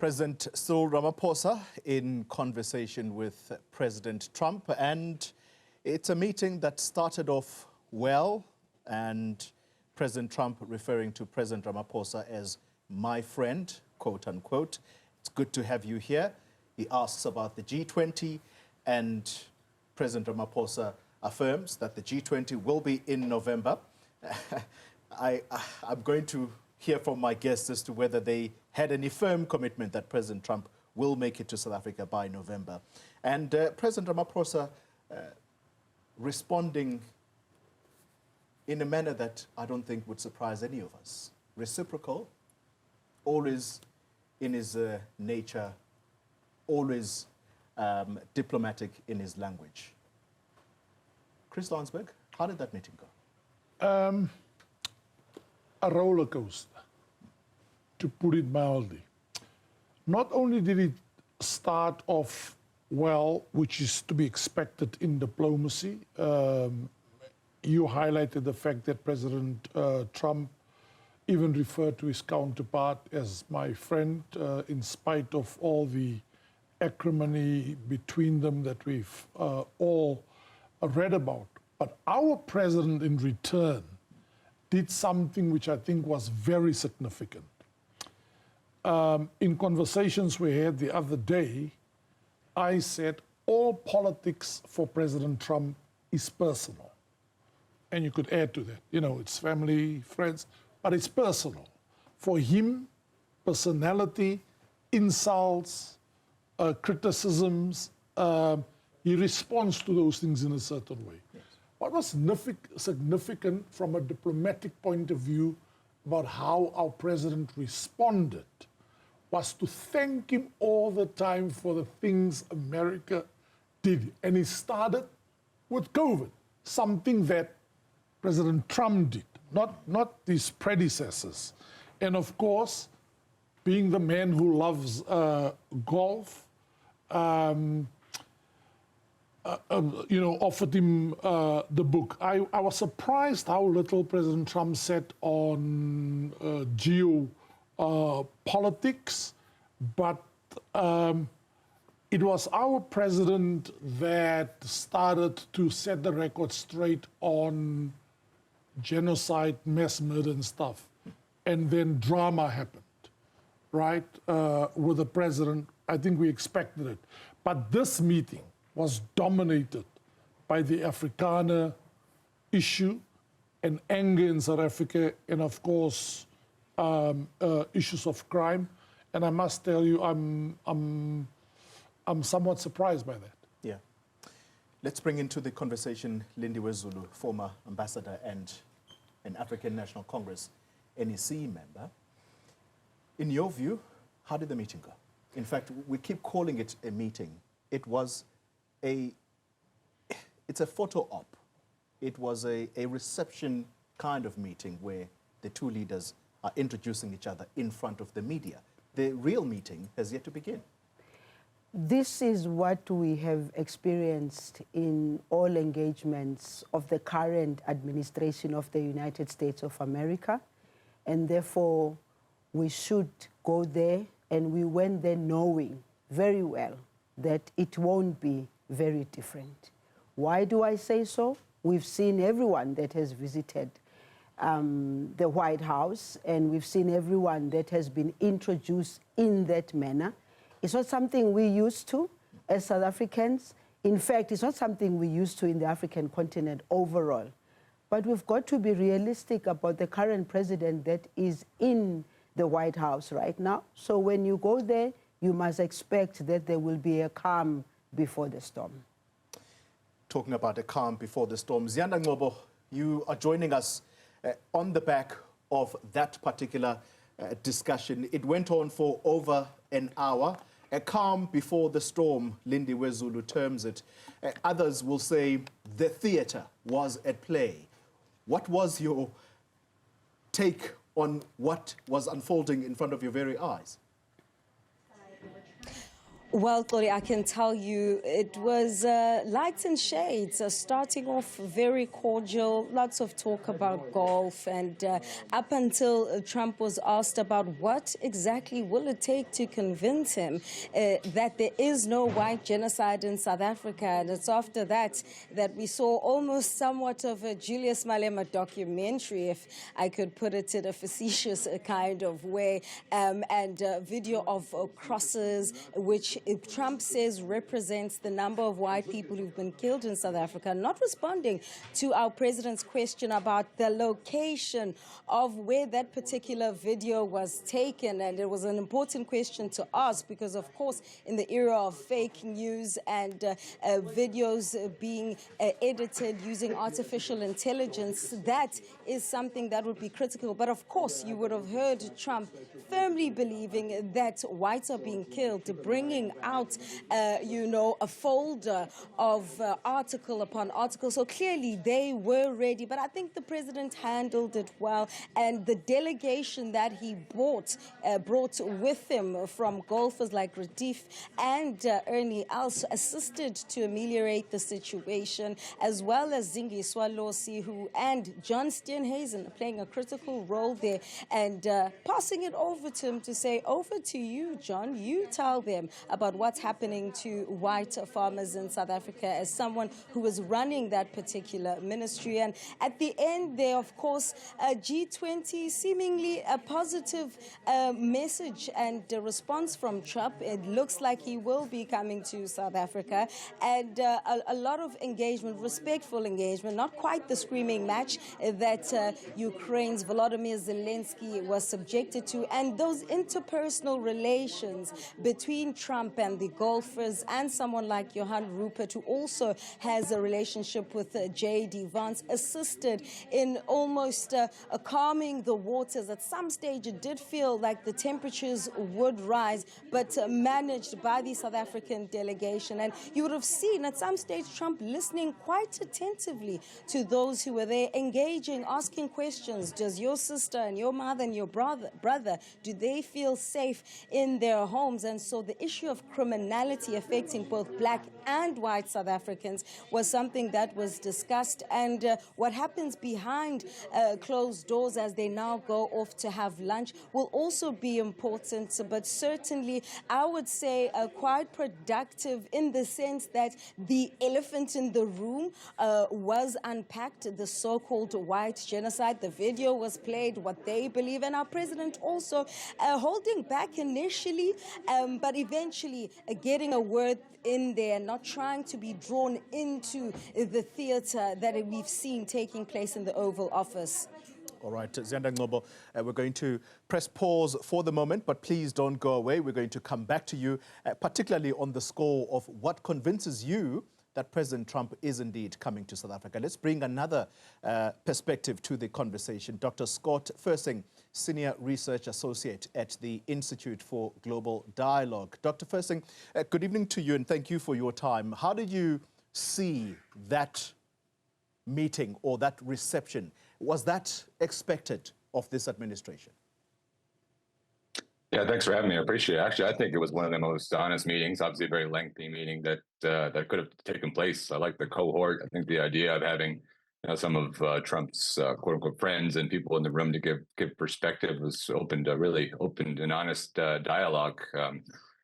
President Cyril Ramaphosa in conversation with President Trump, and it's a meeting that started off well, and President Trump referring to President Ramaphosa as my friend, quote unquote. It's good to have you here. He asks about the G20, and President Ramaphosa affirms that the G20 will be in November. I'm going to hear from my guests as to whether they had any firm commitment that President Trump will make it to South Africa by November. And President Ramaphosa responding in a manner that I don't think would surprise any of us. Reciprocal, always in his nature, always diplomatic in his language. Chris Landsberg, how did that meeting go? A roller coaster, to put it mildly. Not only did it start off well, which is to be expected in diplomacy. You highlighted the fact that President Trump even referred to his counterpart as my friend, in spite of all the acrimony between them that we've all read about. But our president in return did something which I think was very significant. In conversations we had the other day, I said all politics for President Trump is personal. And you could add to that, you know, it's family, friends, but it's personal. For him, personality, insults, criticisms, he responds to those things in a certain way. Yes. What was significant from a diplomatic point of view about how our president responded was to thank him all the time for the things America did. And he started with COVID, something that President Trump did, not his predecessors. And of course, being the man who loves golf, you know, offered him the book. I was surprised how little President Trump said on geopolitics, but it was our president that started to set the record straight on genocide, mass murder and stuff. And then drama happened, right, with the president. I think we expected it. But this meeting was dominated by the Afrikaner issue and anger in South Africa, and of course, issues of crime. And I must tell you, I'm somewhat surprised by that. Yeah. Let's bring into the conversation Lindiwe Zulu, former ambassador and an African National Congress NEC member. In your view, how did the meeting go? In fact, we keep calling it a meeting. It was it's a photo op. It was a reception kind of meeting where the two leaders are introducing each other in front of the media. The real meeting has yet to begin. This is what we have experienced in all engagements of the current administration of the United States of America, and therefore we should go there, and we went there knowing very well that it won't be very different. Why do I say so? We've seen everyone that has visited the White House, and we've seen everyone that has been introduced in that manner. It's not something we used to as South Africans. In fact, it's not something we used to in the African continent overall. But we've got to be realistic about the current president that is in the White House right now. So when you go there, you must expect that there will be a calm before the storm. Talking about a calm before the storm, Ziyanda Ngcobo, you are joining us on the back of that particular discussion. It went on for over an hour. A calm before the storm, Lindiwe Zulu terms it. Others will say the theater was at play. What was your take on what was unfolding in front of your very eyes? Well, Tori, I can tell you it was lights and shades, starting off very cordial, lots of talk about golf, and up until Trump was asked about what exactly will it take to convince him that there is no white genocide in South Africa. And it's after that that we saw almost somewhat of a Julius Malema documentary, if I could put it in a facetious kind of way, and a video of crosses, which Trump says represents the number of white people who've been killed in South Africa, not responding to our president's question about the location of where that particular video was taken. And it was an important question to ask because, of course, in the era of fake news and videos being edited using artificial intelligence, that is something that would be critical. But, of course, you would have heard Trump firmly believing that whites are being killed, bringing out, a folder of article upon article. So clearly they were ready. But I think the president handled it well. And the delegation that he brought with him from golfers like Retief and Ernie Els assisted to ameliorate the situation, as well as Zingi Swalosi and John Steenhuisen playing a critical role there, and passing it over to him to say, over to you, John. You tell them about what's happening to white farmers in South Africa, as someone who was running that particular ministry. And at the end there, of course, G20, seemingly a positive message and a response from Trump. It looks like he will be coming to South Africa, and a lot of engagement, respectful engagement, not quite the screaming match that Ukraine's Volodymyr Zelensky was subjected to, and those interpersonal relations between Trump and the golfers and someone like Johan Rupert, who also has a relationship with J.D. Vance, assisted in almost calming the waters. At some stage, it did feel like the temperatures would rise, but managed by the South African delegation. And you would have seen at some stage Trump listening quite attentively to those who were there, engaging, asking questions. Does your sister and your mother and your brother, do they feel safe in their homes? And so the issue of criminality affecting both black and white South Africans was something that was discussed. And what happens behind closed doors as they now go off to have lunch will also be important, but certainly I would say quite productive in the sense that the elephant in the room was unpacked, the so-called white genocide. The video was played, what they believe, and our president also holding back initially, but eventually getting a word in there, not trying to be drawn into the theater that we've seen taking place in the Oval Office. All right, Ziyanda Ngcobo, we're going to press pause for the moment, but please don't go away. We're going to come back to you, particularly on the score of what convinces you that President Trump is indeed coming to South Africa. Let's bring another perspective to the conversation. Dr. Scott Fersing, Senior Research Associate at the Institute for Global Dialogue. Dr. Fersing, good evening to you and thank you for your time. How did you see that meeting or that reception? Was that expected of this administration? Yeah, thanks for having me. I appreciate it. Actually, I think it was one of the most honest meetings, obviously a very lengthy meeting that that could have taken place. I like the cohort. I think the idea of having some of Trump's quote-unquote friends and people in the room to give perspective was really open and honest dialogue.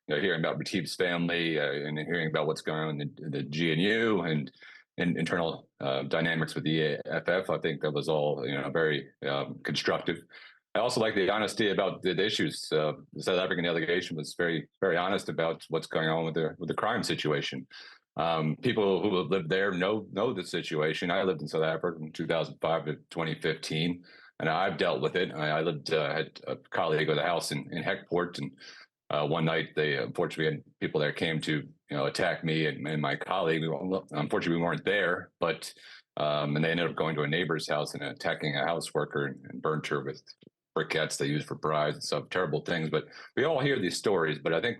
Hearing about Retief's family and hearing about what's going on in the GNU and internal dynamics with the EFF, I think that was all very constructive. I also like the honesty about the issues. The South African delegation was very, very honest about what's going on with the crime situation. People who have lived there know the situation. I lived in South Africa from 2005 to 2015, and I've dealt with it. I lived had a colleague with a house in Heckport, and one night they unfortunately had people there came to attack me and my colleague. Unfortunately, we weren't there, but and they ended up going to a neighbor's house and attacking a house worker and burnt her with briquettes they use for brides and stuff, terrible things. But we all hear these stories. But I think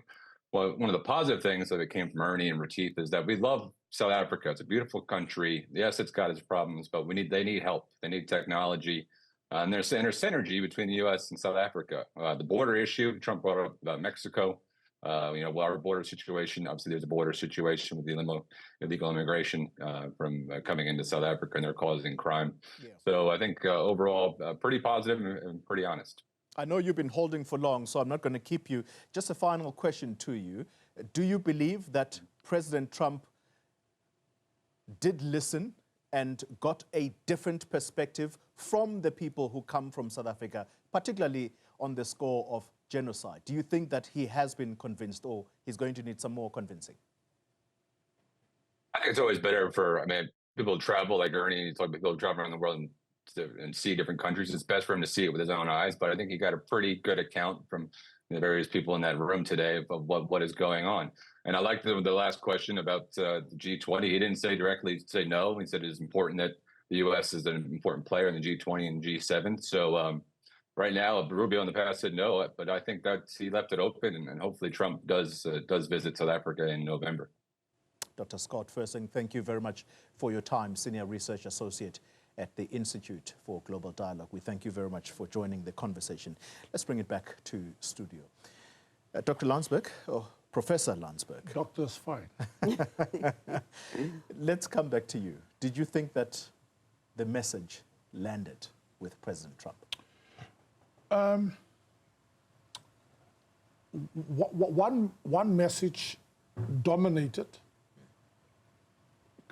one of the positive things that came from Ernie and Retief is that we love South Africa. It's a beautiful country. Yes, it's got its problems, but they need help. They need technology. And there's synergy between the U.S. and South Africa. The border issue, Trump brought up about Mexico. Our border situation, obviously there's a border situation with the illegal immigration from coming into South Africa, and they're causing crime. Yeah. So I think overall, pretty positive and pretty honest. I know you've been holding for long, so I'm not going to keep you. Just a final question to you. Do you believe that President Trump did listen and got a different perspective from the people who come from South Africa, particularly on the score of genocide? Do you think that he has been convinced, or he's going to need some more convincing? I think it's always better for, people travel, like Ernie, it's like people travel around the world and see different countries. It's best for him to see it with his own eyes, but I think he got a pretty good account from the various people in that room today of what is going on. And I like the last question about the G20. He didn't directly say no. He said it is important that the U.S. is an important player in the G20 and G7. So right now, Rubio in the past said no, but I think that he left it open, and hopefully Trump does visit South Africa in November. Dr. Scott Fersing, thank you very much for your time, Senior Research Associate at the Institute for Global Dialogue. We thank you very much for joining the conversation. Let's bring it back to studio. Dr. Landsberg, or Professor Landsberg. Doctor's fine. Let's come back to you. Did you think that the message landed with President Trump? One message dominated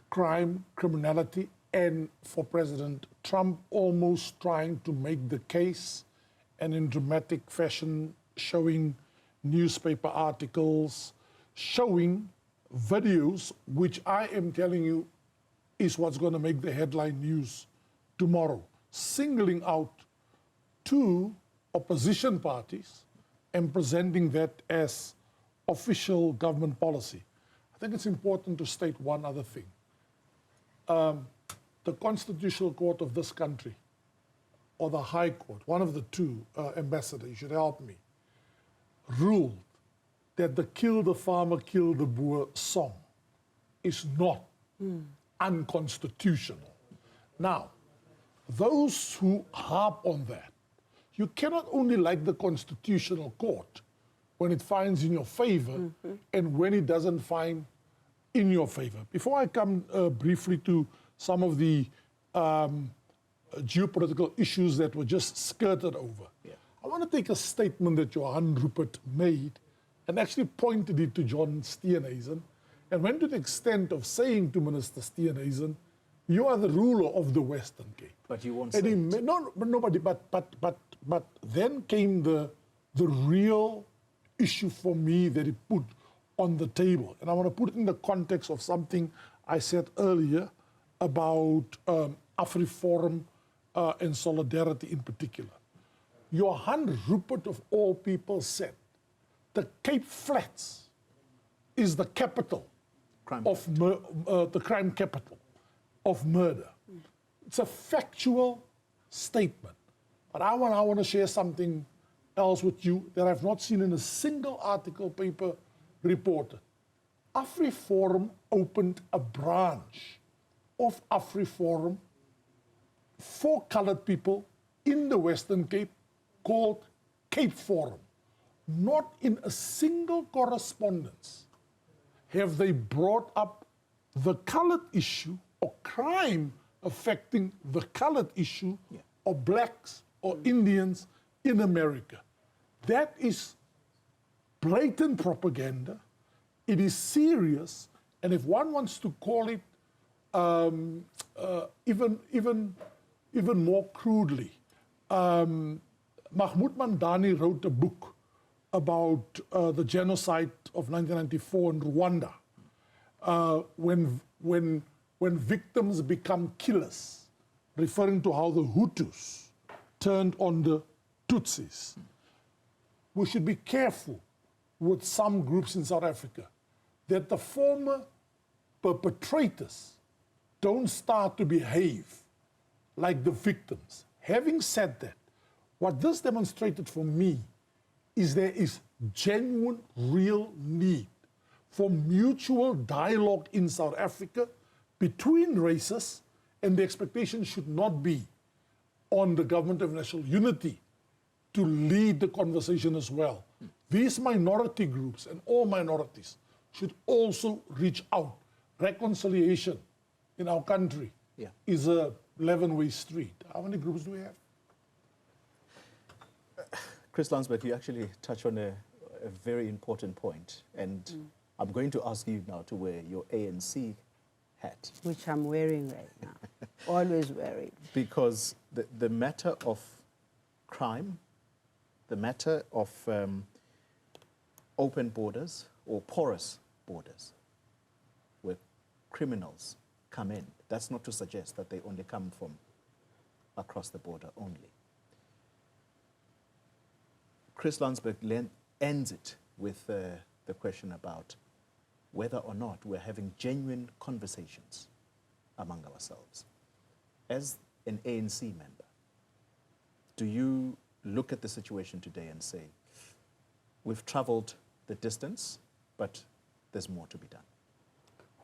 crime, criminality, and for President Trump almost trying to make the case, and in dramatic fashion showing newspaper articles, showing videos, which I am telling you is what's going to make the headline news tomorrow, singling out two opposition parties and presenting that as official government policy. I think it's important to state one other thing. The Constitutional Court of this country, or the High Court, one of the two, Ambassador, you should help me, ruled that the Kill the Farmer, Kill the Boer song is not unconstitutional. Now, those who harp on that, you cannot only like the Constitutional Court when it finds in your favor and when it doesn't find in your favor. Before I come briefly to some of the geopolitical issues that were just skirted over, I want to take a statement that Johan Rupert made and actually pointed it to John Steenhuisen, and went to the extent of saying to Minister Steenhuisen, you are the ruler of the Western Cape. But you won't say it. But then came the real issue for me that he put on the table. And I want to put it in the context of something I said earlier about AfriForum and solidarity in particular. Johan Rupert, of all people, said the Cape Flats is the capital of the crime capital of murder. It's a factual statement. But I want to share something else with you that I've not seen in a single article paper reported. AfriForum opened a branch of AfriForum for colored people in the Western Cape called Cape Forum. Not in a single correspondence have they brought up the colored issue or crime affecting the colored issue of blacks or Indians in America. That is blatant propaganda. It is serious, and if one wants to call it even more crudely, Mahmoud Mandani wrote a book about the genocide of 1994 in Rwanda, when victims become killers, referring to how the Hutus turned on the Tutsis. We should be careful with some groups in South Africa that the former perpetrators don't start to behave like the victims. Having said that, what this demonstrated for me is there is genuine, real need for mutual dialogue in South Africa between races, and the expectation should not be on the Government of National Unity to lead the conversation as well. These minority groups and all minorities should also reach out. Reconciliation in our country is a 11-way street. How many groups do we have? Chris Landsberg, you actually touch on a very important point, and I'm going to ask you now to wear your ANC hat. Which I'm wearing right now. Always wear it. Because the matter of crime, the matter of open borders or porous borders where criminals come in, that's not to suggest that they only come from across the border only. Chris Landsberg ends it with the question about whether or not we're having genuine conversations among ourselves. As an ANC member, do you look at the situation today and say, we've traveled the distance, but there's more to be done?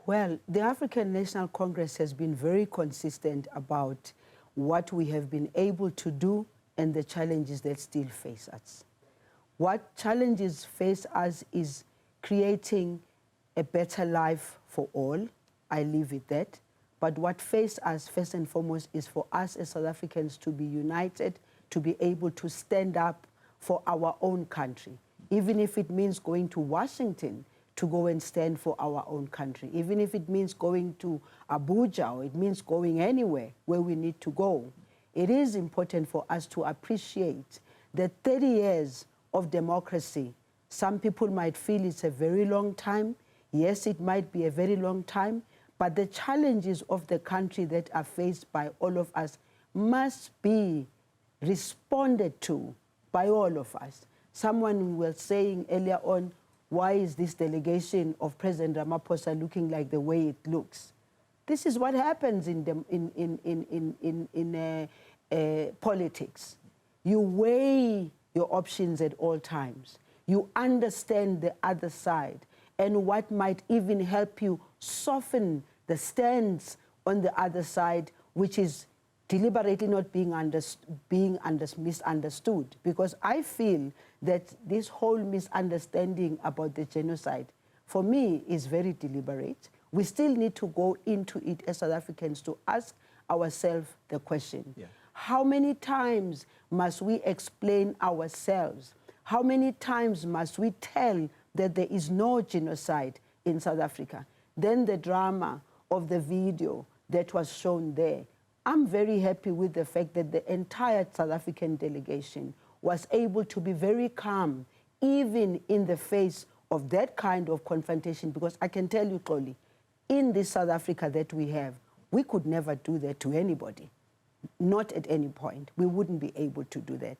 Well, the African National Congress has been very consistent about what we have been able to do and the challenges that still face us. What challenges face us is creating a better life for all. I live with that. But what faces us first and foremost is for us as South Africans to be united, to be able to stand up for our own country, even if it means going to Washington to go and stand for our own country, even if it means going to Abuja or it means going anywhere where we need to go. It is important for us to appreciate that 30 years of democracy, some people might feel it's a very long time. Yes, it might be a very long time, but the challenges of the country that are faced by all of us must be responded to by all of us. Someone was saying earlier on, why is this delegation of President Ramaphosa looking like the way it looks? This is what happens in politics. You weigh your options at all times. You understand the other side and what might even help you soften the stance on the other side, which is deliberately not being misunderstood. Because I feel that this whole misunderstanding about the genocide, for me, is very deliberate. We still need to go into it as South Africans to ask ourselves the question. How many times must we explain ourselves? How many times must we tell that there is no genocide in South Africa? Then the drama of the video that was shown there. I'm very happy with the fact that the entire South African delegation was able to be very calm, even in the face of that kind of confrontation, because I can tell you, Xoli, in this South Africa that we have, we could never do that to anybody. Not at any point. We wouldn't be able to do that.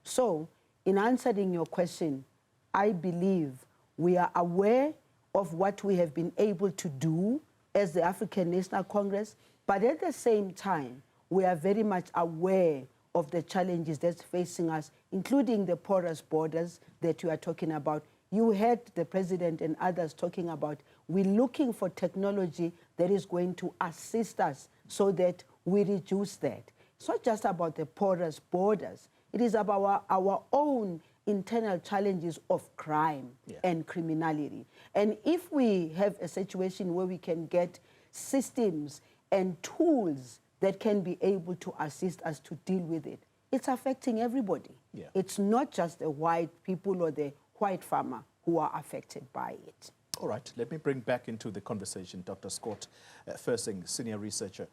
So, in answering your question, I believe we are aware of what we have been able to do as the African National Congress, but at the same time, we are very much aware of the challenges that's facing us, including the porous borders that you are talking about. You heard the president and others talking about we're looking for technology that is going to assist us so that we reduce that. It's not just about the porous borders. It is about our own internal challenges of crime and criminality. And if we have a situation where we can get systems and tools that can be able to assist us to deal with it, it's affecting everybody. It's not just the white people or the white farmer who are affected by it. All right, let me bring back into the conversation Dr. Scott Fersing, Senior Researcher,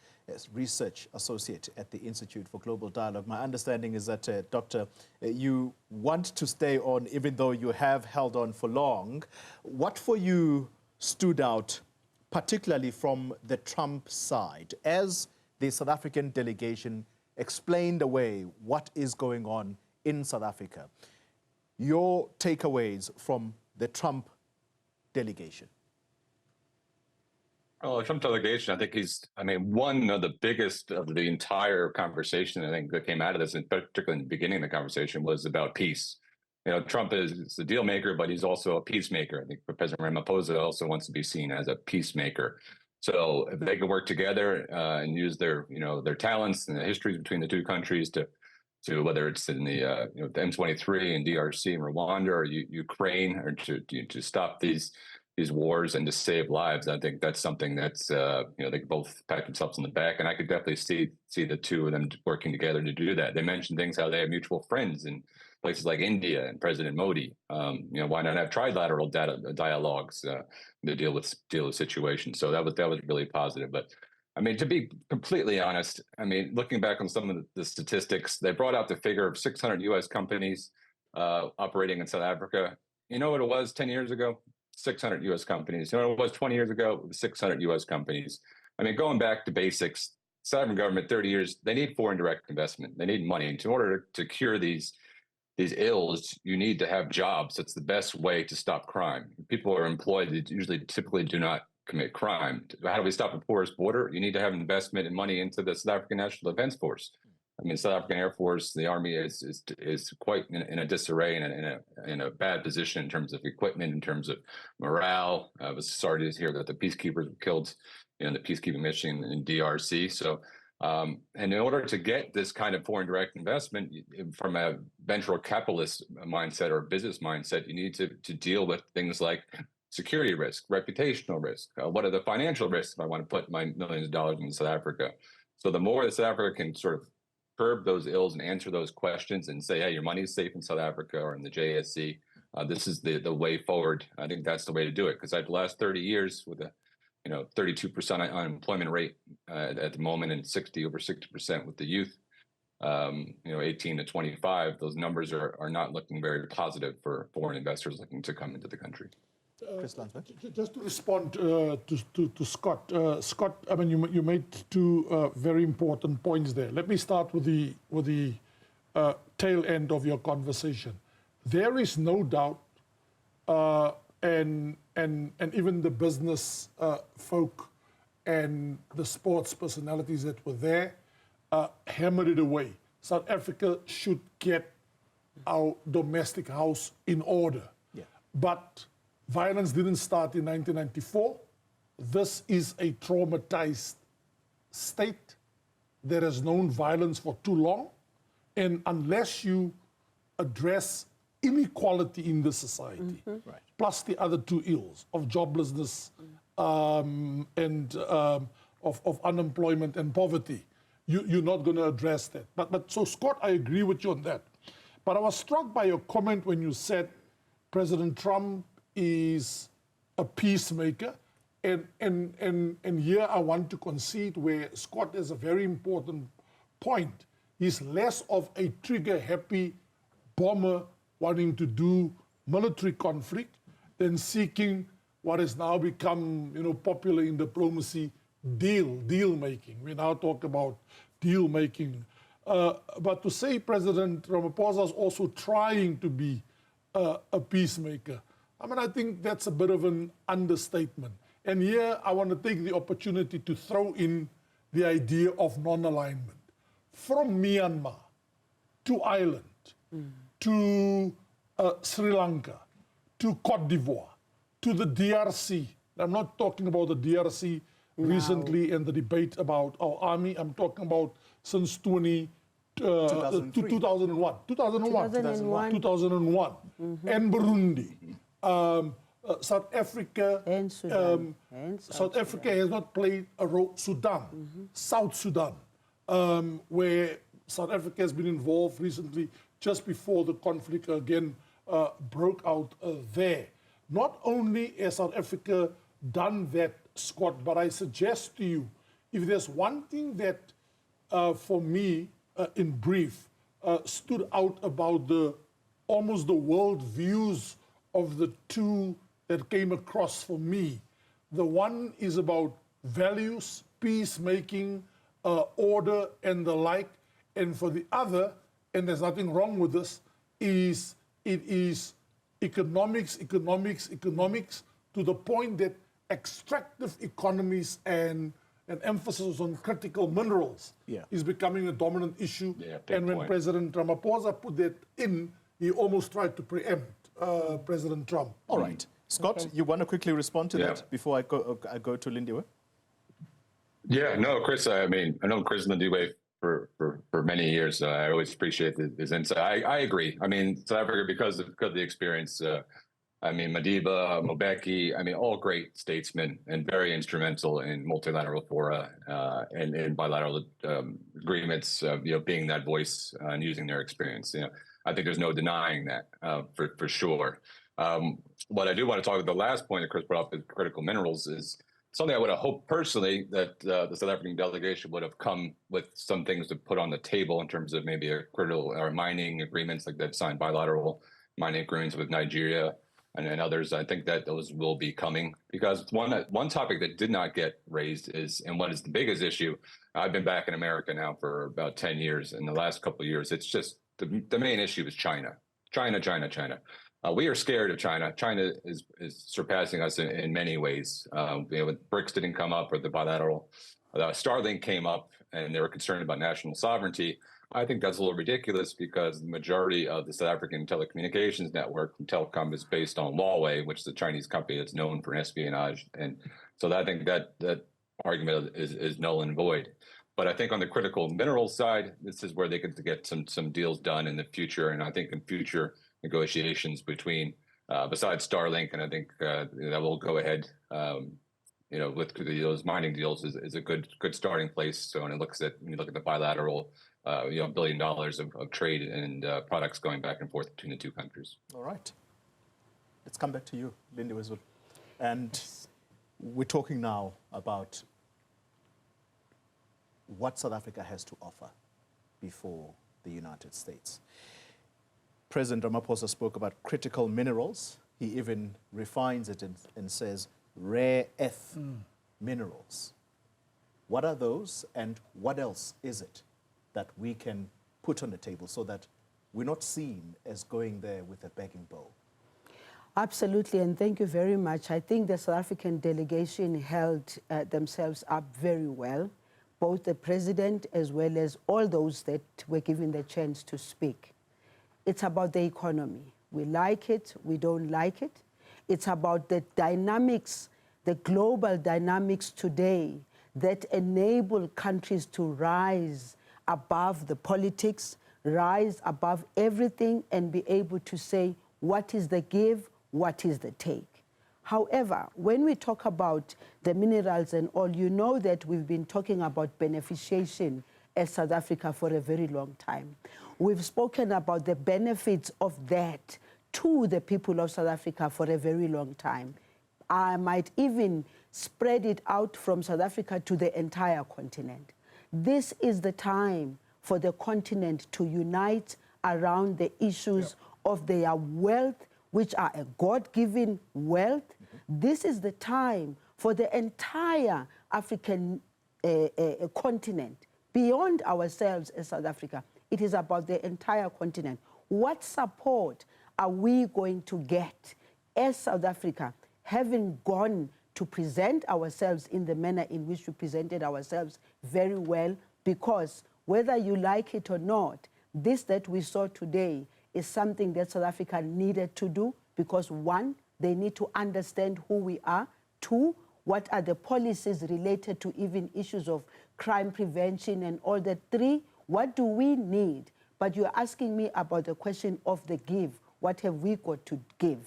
Research Associate at the Institute for Global Dialogue. My understanding is that, Doctor, you want to stay on even though you have held on for long. What for you stood out, particularly from the Trump side, as the South African delegation explained away what is going on in South Africa? Your takeaways from the Trump delegation? Well, the Trump delegation, I think one of the biggest of the entire conversation, I think, that came out of this, and particularly in the beginning of the conversation, was about peace. You know, Trump is a deal maker, but he's also a peacemaker. I think President Ramaphosa also wants to be seen as a peacemaker. So if they can work together and use their talents and the histories between the two countries to to whether it's in the the M23 and DRC and Rwanda or Ukraine, or to stop these wars and to save lives. I think that's something that's they both pat themselves on the back, and I could definitely see the two of them working together to do that. They mentioned things how they have mutual friends in places like India and President Modi. Why not have trilateral dialogues to deal with situations? So that was really positive. But I mean, to be completely honest, I mean, looking back on some of the statistics, they brought out the figure of 600 U.S. companies operating in South Africa. You know what it was 10 years ago? 600 U.S. companies. You know what it was 20 years ago? It was 600 U.S. companies. I mean, going back to basics, South African government, 30 years, they need foreign direct investment. They need money. And in order to cure these ills, you need to have jobs. That's the best way to stop crime. People are employed, they typically do not commit crime. How do we stop a porous border? You need to have investment and money into the South African National Defense Force. I mean, South African Air Force, the Army is quite in a disarray and in a bad position in terms of equipment, in terms of morale. I was sorry to hear that the peacekeepers were killed in the peacekeeping mission in DRC. So, and in order to get this kind of foreign direct investment from a venture capitalist mindset or business mindset, you need to deal with things like security risk, reputational risk. What are the financial risks if I want to put my millions of dollars in South Africa? So the more that South Africa can sort of curb those ills and answer those questions and say, hey, your money is safe in South Africa or in the JSC, this is the way forward. I think that's the way to do it, because the last 30 years with a 32% unemployment rate at the moment, and over 60% with the youth, 18 to 25, those numbers are not looking very positive for foreign investors looking to come into the country. Just to respond to Scott. Scott, I mean, you made two very important points there. Let me start with the tail end of your conversation. There is no doubt, and even the business folk and the sports personalities that were there hammered it away. South Africa should get our domestic house in order. Yeah. But violence didn't start in 1994. This is a traumatized state that has known violence for too long. And unless you address inequality in the society, right, plus the other two ills of joblessness and of unemployment and poverty, you're not going to address that. But so, Scott, I agree with you on that. But I was struck by your comment when you said President Trump is a peacemaker, and here I want to concede where Scott has a very important point. He's less of a trigger-happy bomber wanting to do military conflict than seeking what has now become, popular in diplomacy, deal making. We now talk about deal making. But to say President Ramaphosa is also trying to be a peacemaker, I mean, I think that's a bit of an understatement. And here I want to take the opportunity to throw in the idea of non-alignment. From Myanmar to Ireland, to Sri Lanka, to Cote d'Ivoire, to the DRC. I'm not talking about the DRC recently and the debate about our army. I'm talking about since 2001. 2001. And Burundi. South Africa and Sudan. South Africa has not played a role. Sudan, South Sudan, where South Africa has been involved recently, just before the conflict again broke out there. Not only has South Africa done that, Scott, but I suggest to you, if there's one thing that, for me, in brief, stood out about almost the world views of the two that came across for me. The one is about values, peacemaking, order, and the like. And for the other, and there's nothing wrong with this, it is economics, to the point that extractive economies and an emphasis on critical minerals is becoming a dominant issue. And when President Ramaphosa put that in, he almost tried to preempt President Trump. All right. Scott, you want to quickly respond to that before I go to Lindiwe? Yeah, no, Chris, I mean, I know Chris and Lindiwe for many years. I always appreciate his insight. I agree. I mean, South Africa, because of the experience, I mean, Madiba, Mbeki, I mean, all great statesmen and very instrumental in multilateral fora and in bilateral agreements, you know, being that voice and using their experience. You know, I think there's no denying that for sure. What I do want to talk about, the last point that Chris brought up is critical minerals, is something I would have hoped personally that the South African delegation would have come with some things to put on the table in terms of maybe a critical or mining agreements, like they've signed bilateral mining agreements with Nigeria and others. I think that those will be coming, because one topic that did not get raised is, and what is the biggest issue, I've been back in America now for about 10 years. In the last couple of years, it's just the main issue is China. We are scared of China. China is surpassing us in many ways. You know, when BRICS didn't come up, or the bilateral, Starlink came up, and they were concerned about national sovereignty. I think that's a little ridiculous, because the majority of the South African telecommunications network from telecom is based on Huawei, which is a Chinese company that's known for espionage. And so I think that argument is null and void. But I think on the critical minerals side, this is where they could get some deals done in the future. And I think in future negotiations between, besides Starlink, and I think that will go ahead, you know, with those mining deals is a good starting place. So when you look at the bilateral, you know, $1 billion of trade and products going back and forth between the two countries. All right. Let's come back to you, Lindy Wizard. And we're talking now about what South Africa has to offer before the United States. President Ramaphosa spoke about critical minerals. He even refines it and says rare earth minerals. What are those, and what else is it that we can put on the table so that we're not seen as going there with a begging bowl? Absolutely, and thank you very much. I think the South African delegation held themselves up very well, both the president as well as all those that were given the chance to speak. It's about the economy. We like it, we don't like it. It's about the dynamics, the global dynamics today that enable countries to rise above the politics, rise above everything, and be able to say, what is the give, what is the take? However, when we talk about the minerals and all, you know that we've been talking about beneficiation as South Africa for a very long time. We've spoken about the benefits of that to the people of South Africa for a very long time. I might even spread it out from South Africa to the entire continent. This is the time for the continent to unite around the issues of their wealth, which are a God-given wealth. This is the time for the entire African continent, beyond ourselves as South Africa. It is about the entire continent. What support are we going to get as South Africa, having gone to present ourselves in the manner in which we presented ourselves very well? Because whether you like it or not, this that we saw today is something that South Africa needed to do, because one, they need to understand who we are. Two, what are the policies related to even issues of crime prevention and all that. Three, what do we need? But you're asking me about the question of the give. What have we got to give?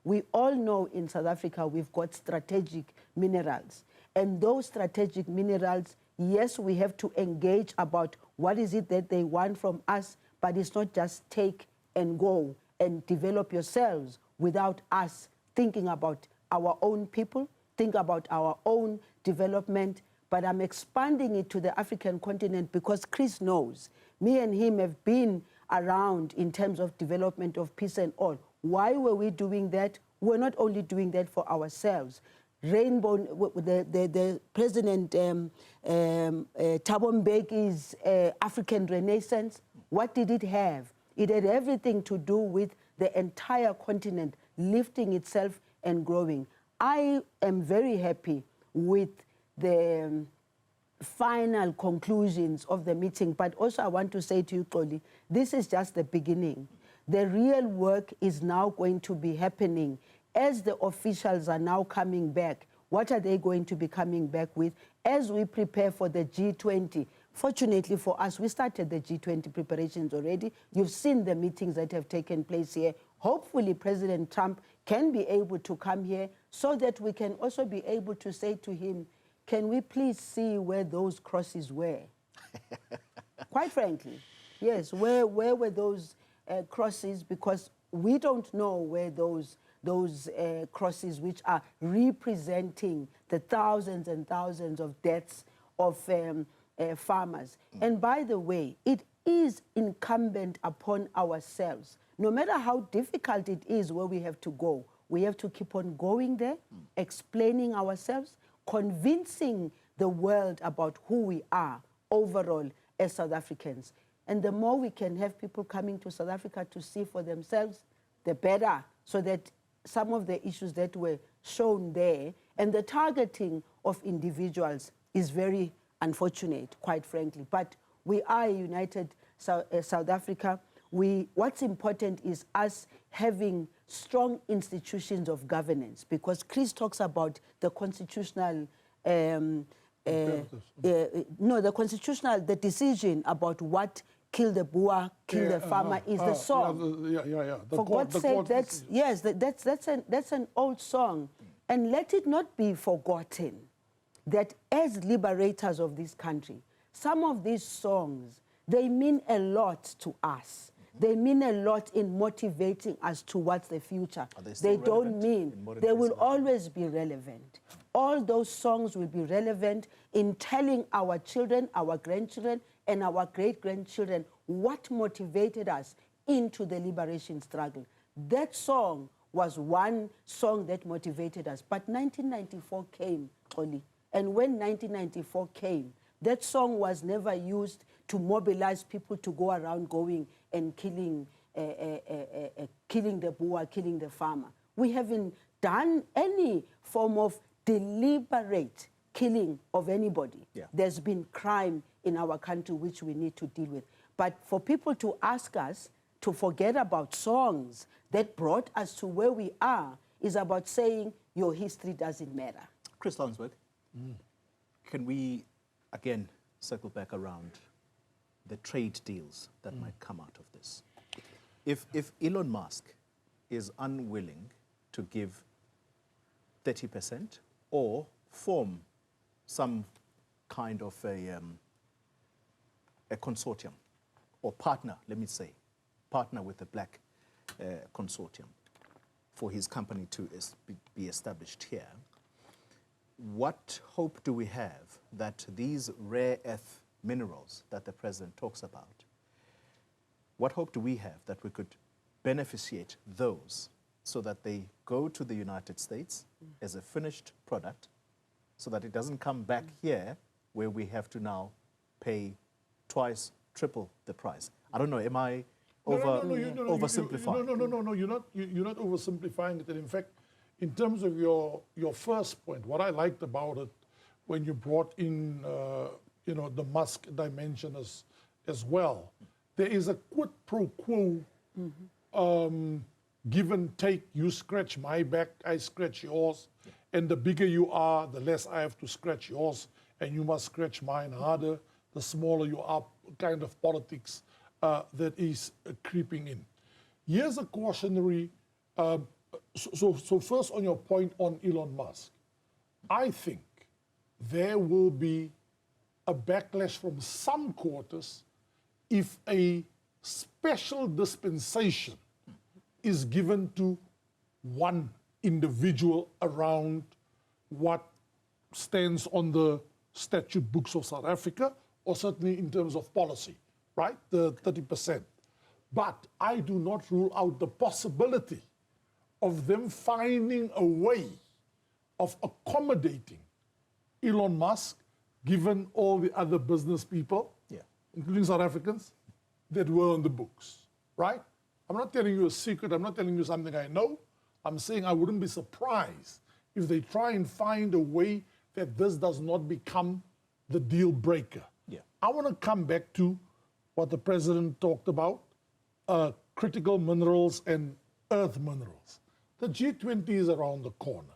We all know in South Africa we've got strategic minerals. And those strategic minerals, yes, we have to engage about what is it that they want from us, but it's not just take and go and develop yourselves without us thinking about our own people, think about our own development. But I'm expanding it to the African continent because Chris knows, me and him have been around in terms of development of peace and all. Why were we doing that? We're not only doing that for ourselves. Rainbow, the President Thabo Mbeki's African Renaissance, what did it have? It had everything to do with the entire continent lifting itself and growing. I am very happy with the final conclusions of the meeting, but also I want to say to you, Xoli, this is just the beginning. The real work is now going to be happening as the officials are now coming back. What are they going to be coming back with as we prepare for the G20, Fortunately for us, we started the G20 preparations already. You've seen the meetings that have taken place here. Hopefully, President Trump can be able to come here so that we can also be able to say to him, can we please see where those crosses were? Quite frankly, yes, where were those crosses? Because we don't know where those crosses, which are representing the thousands and thousands of deaths of farmers. And by the way, it is incumbent upon ourselves, no matter how difficult it is where we have to go, we have to keep on going there, explaining ourselves, convincing the world about who we are overall as South Africans. And the more we can have people coming to South Africa to see for themselves, the better, so that some of the issues that were shown there and the targeting of individuals is very unfortunate, quite frankly. But we are a united South Africa. What's important is us having strong institutions of governance, because Chris talks about the constitutional, the decision about what kill the Boer, kill the farmer is the song. For God's sake, that's an old song. And let it not be forgotten that as liberators of this country, some of these songs, they mean a lot to us. They mean a lot in motivating us towards the future. They don't mean, they will always be relevant. All those songs will be relevant in telling our children, our grandchildren, and our great-grandchildren what motivated us into the liberation struggle. That song was one song that motivated us. But 1994 came, Oli. And when 1994 came, that song was never used to mobilize people to go around going and killing the Boer, killing the farmer. We haven't done any form of deliberate killing of anybody. Yeah. There's been crime in our country which we need to deal with. But for people to ask us to forget about songs that brought us to where we are is about saying your history doesn't matter. Chris Lonsworth, can we again circle back around the trade deals that might come out of this? If Elon Musk is unwilling to give 30% or form some kind of a consortium or partner, let me say, partner with the black consortium for his company to be established here, what hope do we have that these rare earth minerals that the president talks about, what hope do we have that we could beneficiate those so that they go to the United States as a finished product, so that it doesn't come back here where we have to now pay twice, triple the price? I don't know, am I oversimplifying? No, you're not oversimplifying it. And in fact, in terms of your first point, what I liked about it when you brought in the Musk dimension as well, there is a quid pro quo, give and take. You scratch my back, I scratch yours, and the bigger you are, the less I have to scratch yours, and you must scratch mine harder. The smaller you are, kind of politics that is creeping in. Here's a cautionary. So first on your point on Elon Musk, I think there will be a backlash from some quarters if a special dispensation is given to one individual around what stands on the statute books of South Africa, or certainly in terms of policy, right? The 30%. But I do not rule out the possibility of them finding a way of accommodating Elon Musk, given all the other business people, including South Africans, that were on the books, right? I'm not telling you a secret. I'm not telling you something I know. I'm saying I wouldn't be surprised if they try and find a way that this does not become the deal breaker. Yeah. I want to come back to what the president talked about, critical minerals and earth minerals. The G20 is around the corner.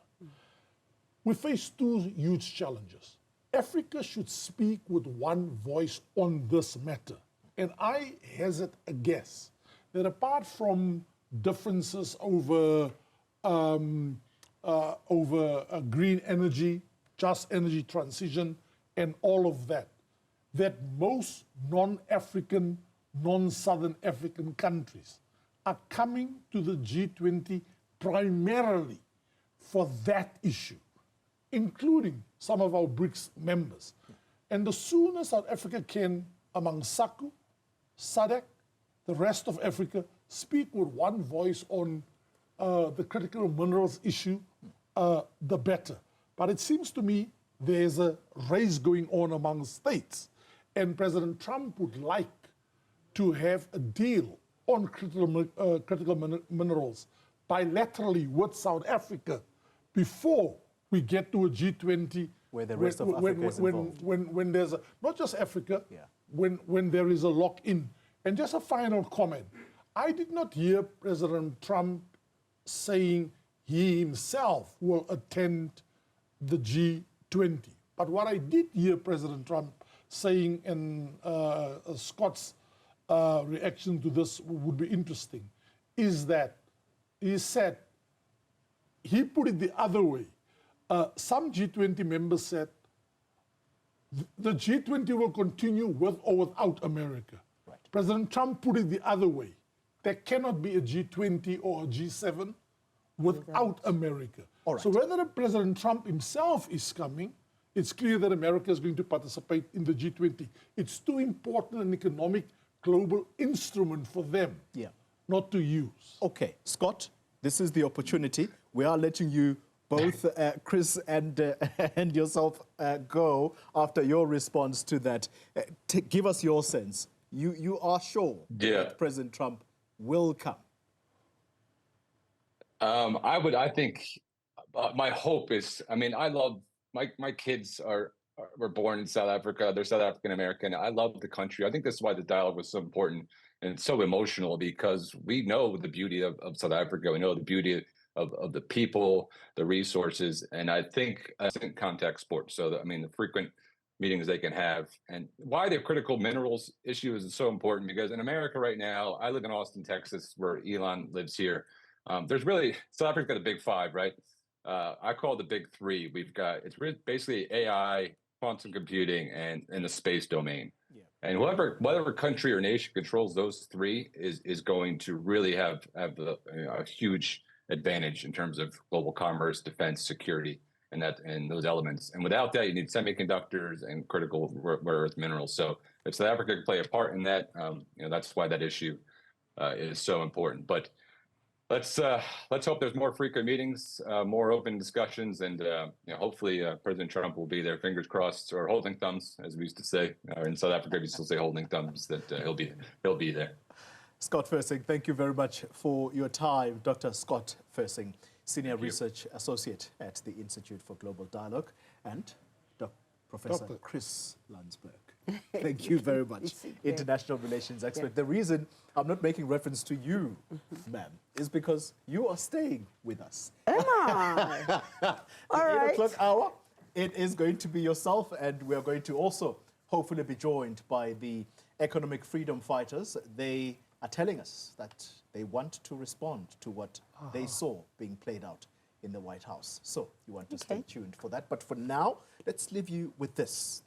We face two huge challenges. Africa should speak with one voice on this matter. And I hazard a guess that apart from differences over green energy, just energy transition, and all of that, that most non-African, non-Southern African countries are coming to the G20 primarily for that issue, including some of our BRICS members. And the sooner South Africa can, among SACU, SADC, the rest of Africa, speak with one voice on the critical minerals issue, the better. But it seems to me there's a race going on among states, and President Trump would like to have a deal on critical minerals bilaterally with South Africa before we get to a G20 where the rest of Africa is involved. When there's not just Africa, yeah. when there is a lock-in. And just a final comment. I did not hear President Trump saying he himself will attend the G20. But what I did hear President Trump saying, and Scott's reaction to this would be interesting, is that he said, he put it the other way. Some G20 members said, the G20 will continue with or without America. Right. President Trump put it the other way. There cannot be a G20 or a G7 without America. All right. So whether President Trump himself is coming, it's clear that America is going to participate in the G20. It's too important an economic global instrument for them not to use. Okay, Scott, this is the opportunity. We are letting you both, Chris and yourself, go after your response to that. Give us your sense. You are sure that President Trump will come? I think my hope is, I mean, I love, my kids were born in South Africa. They're South African American. I love the country. I think that's why the dialogue was so important and so emotional, because we know the beauty of South Africa. We know the beauty of the people, the resources, and I think contact sports. So, I mean, the frequent meetings they can have, and why the critical minerals issue is so important, because in America right now, I live in Austin, Texas, where Elon lives here. There's really, South Africa's got a big five, right? I call it the big three. We've got, it's basically AI, quantum computing, and the space domain. Yeah. And whatever country or nation controls those three is going to really have a huge advantage in terms of global commerce, defense, security, and those elements. And without that, you need semiconductors and critical rare earth minerals. So if South Africa can play a part in that, that's why that issue is so important. But let's hope there's more frequent meetings, more open discussions, and hopefully President Trump will be there. Fingers crossed, or holding thumbs, as we used to say. In South Africa, we still say holding thumbs, that he'll be there. Scott Fersing, thank you very much for your time. Dr. Scott Fersing, Senior Research Associate at the Institute for Global Dialogue, and Professor Chris Landsberg. Thank you very much. International Relations Expert. Yeah. The reason I'm not making reference to you, ma'am, is because you are staying with us. Am I? All right. 8 o'clock hour, it is going to be yourself, and we are going to also hopefully be joined by the economic freedom fighters. They are telling us that they want to respond to what they saw being played out in the White House. So you want to stay tuned for that. But for now, let's leave you with this.